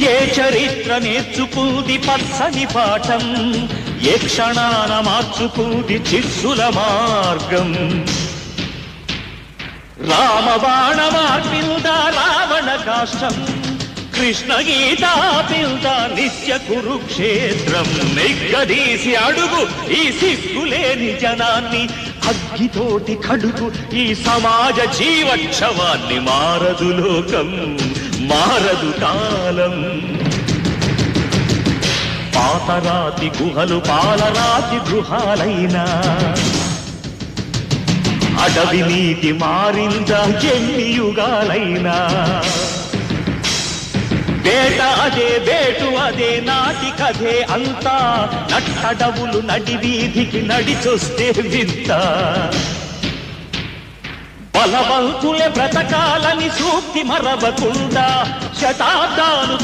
ఏ చరిత్ర నేర్చుకుంది పచ్చని పాఠం, ఏ క్షణాన మార్చుకుంది చిస్సుల మార్గం. రామబాణ మార్పిల్ద రావణ కాష్టం, కృష్ణ గీతా పిల్ద నిత్య కురుక్షేత్రం. నిగ్గదీసి అడుగు ఈ సిగ్గులేని జనాన్ని, అగ్గితోటి కడుగు ఈ సమాజ జీవక్షవాన్ని. మారదు లోకం, మారదు కాలం. పాతరాతి గుహలు పాలరాతి గృహాలైనా, అడవి నీటి మారిందా ఎన్ని యుగాలైనా. వేట అదే వేటు అదే నాటి కథే అంతా, నట్టడవులు నడి వీధికి నడిచొస్తే వింత. బలవంతులే బ్రతకాలని సూక్తి మరవకుండా శతాబ్దాలు